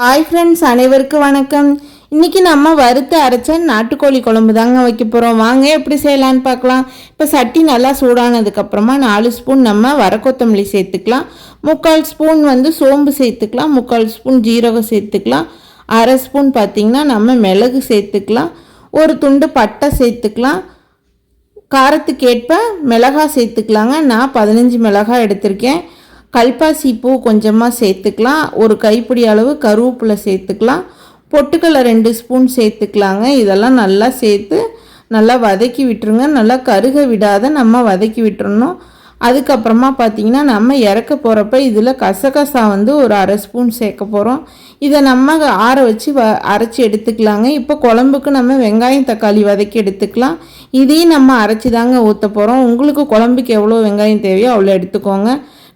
Hi friends, அனைவருக்கும் வணக்கம். இன்றைக்கி நம்ம வறுத்து அரைச்ச நாட்டுக்கோழி குழம்பு தாங்க வைக்க போகிறோம். வாங்க எப்படி செய்யலான்னு பார்க்கலாம். இப்போ சட்டி நல்லா சூடானதுக்கப்புறமா 4 ஸ்பூன் நம்ம வரக்கொத்தமல்லி சேர்த்துக்கலாம். 3/4 ஸ்பூன் சோம்பு சேர்த்துக்கலாம். 3/4 ஸ்பூன் ஜீரகம் சேர்த்துக்கலாம். 1/2 ஸ்பூன் பார்த்திங்கன்னா நம்ம மிளகு சேர்த்துக்கலாம். ஒரு துண்டு பட்டை சேர்த்துக்கலாம். காரத்துக்கேற்ப மிளகாய் சேர்த்துக்கலாங்க. நான் 15 மிளகாய் எடுத்திருக்கேன். கல்பாசி பூ கொஞ்சமாக சேர்த்துக்கலாம். ஒரு கைப்பிடி அளவு கருவேப்பிலை சேர்த்துக்கலாம். பொட்டுக்கடலை 2 ஸ்பூன் சேர்த்துக்கலாங்க. இதெல்லாம் நல்லா சேர்த்து நல்லா வதக்கி விட்டுருங்க. நல்லா கருக விடாத நம்ம வதக்கி விட்டுறணும். அதுக்கப்புறமா பார்த்திங்கன்னா நம்ம இறக்க போகிறப்ப இதில் கசகசா ஒரு 1/2 ஸ்பூன் சேர்க்க போகிறோம். இதை நம்ம ஆற வச்சு அரைச்சி எடுத்துக்கலாங்க. இப்போ குழம்புக்கு நம்ம வெங்காயம் தக்காளி வதக்கி எடுத்துக்கலாம். இதையும் நம்ம அரைச்சி தாங்க ஊற்ற போகிறோம். உங்களுக்கு குழம்புக்கு எவ்வளோ வெங்காயம் தேவையோ அவ்வளோ எடுத்துக்கோங்க.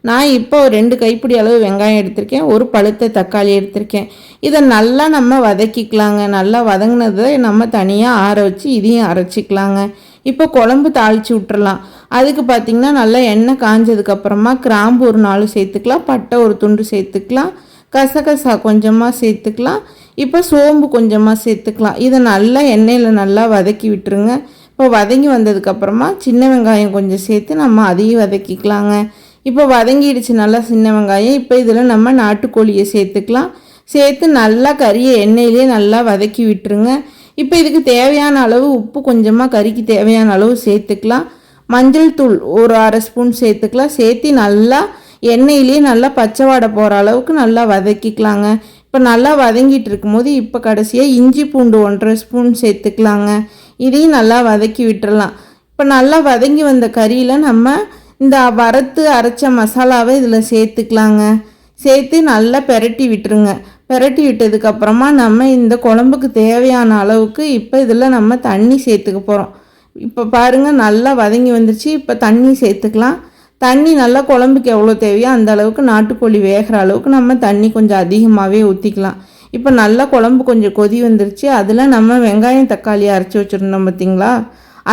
நான் இப்போ 2 கைப்பிடி அளவு வெங்காயம் எடுத்திருக்கேன். ஒரு பழுத்த தக்காளி எடுத்திருக்கேன். இதை நல்லா நம்ம வதக்கிக்கலாங்க. நல்லா வதங்கினதை நம்ம தனியாக ஆற வச்சு இதையும் அரைச்சிக்கலாங்க. இப்போ குழம்பு தாளித்து விட்டுறலாம். அதுக்கு பார்த்திங்கன்னா நல்லா எண்ணெய் காஞ்சதுக்கப்புறமா கிராம்பு ஒரு 4 சேர்த்துக்கலாம். பட்டை ஒரு துண்டு சேர்த்துக்கலாம். கசகசா கொஞ்சமாக சேர்த்துக்கலாம். இப்போ சோம்பு கொஞ்சமாக சேர்த்துக்கலாம். இதை நல்லா எண்ணெயில் நல்லா வதக்கி விட்டுருங்க. இப்போ வதங்கி வந்ததுக்கப்புறமா சின்ன வெங்காயம் கொஞ்சம் சேர்த்து நம்ம அதையும் வதக்கிக்கலாங்க. இப்போ வதங்கிடுச்சு நல்லா சின்ன வெங்காயம். இப்போ இதில் நம்ம நாட்டுக்கோழியை சேர்த்துக்கலாம். சேர்த்து நல்லா கறியை எண்ணெயிலே நல்லா வதக்கி விட்டுருங்க. இப்போ இதுக்கு தேவையான அளவு உப்பு கொஞ்சமாக கறிக்கு தேவையான அளவு சேர்த்துக்கலாம். மஞ்சள் தூள் ஒரு 1/2 ஸ்பூன் சேர்த்துக்கலாம். சேர்த்து நல்லா எண்ணெயிலே நல்லா பச்சை வாடை போகிற அளவுக்கு நல்லா வதக்கிக்கலாங்க. இப்போ நல்லா வதங்கிட்டு இருக்கும்போது இப்போ கடைசியாக இஞ்சி பூண்டு 1/2 ஸ்பூன் சேர்த்துக்கலாங்க. இதையும் நல்லா வதக்கி விட்டுறலாம். இப்போ நல்லா வதங்கி வந்த கறியில் நம்ம இந்த வறுத்து அரைச்ச மசாலாவை இதில் சேர்த்துக்கலாங்க. சேர்த்து நல்லா பெரட்டி விட்டுருங்க. பெரட்டி விட்டதுக்கப்புறமா நம்ம இந்த குழம்புக்கு தேவையான அளவுக்கு இப்போ இதில் நம்ம தண்ணி சேர்த்துக்க போகிறோம். இப்போ பாருங்கள் நல்லா வதங்கி வந்துருச்சு. இப்போ தண்ணி சேர்த்துக்கலாம். தண்ணி நல்லா குழம்புக்கு எவ்வளோ தேவையோ அந்த அளவுக்கு நாட்டுக்கோழி வேகிற அளவுக்கு நம்ம தண்ணி கொஞ்சம் அதிகமாகவே ஊற்றிக்கலாம். இப்போ நல்லா குழம்பு கொஞ்சம் கொதி வந்துருச்சு. அதில் நம்ம வெங்காயம் தக்காளி அரைச்சி வச்சுருந்தோம் பார்த்திங்களா,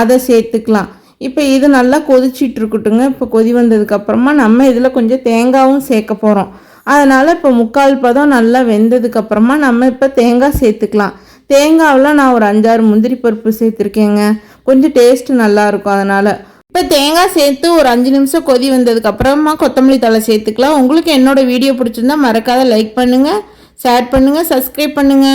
அதை சேர்த்துக்கலாம். இப்போ இது நல்லா கொதிச்சிட்டு இருக்கட்டுங்க. இப்போ கொதி வந்ததுக்கப்புறமா நம்ம இதில் கொஞ்சம் தேங்காயும் சேர்க்க போகிறோம். அதனால் இப்போ 3/4 பதம் நல்லா வெந்ததுக்கப்புறமா நம்ம இப்போ தேங்காய் சேர்த்துக்கலாம். தேங்காவில் நான் ஒரு 5-6 முந்திரி பருப்பு சேர்த்துருக்கேங்க. கொஞ்சம் டேஸ்ட்டு நல்லாயிருக்கும். அதனால் இப்போ தேங்காய் சேர்த்து ஒரு 5 நிமிஷம் கொதி வந்ததுக்கப்புறமா கொத்தமல்லி தழை சேர்த்துக்கலாம். உங்களுக்கு என்னோடய வீடியோ பிடிச்சிருந்தா மறக்காத லைக் பண்ணுங்கள், ஷேர் பண்ணுங்கள், சப்ஸ்கிரைப் பண்ணுங்கள்.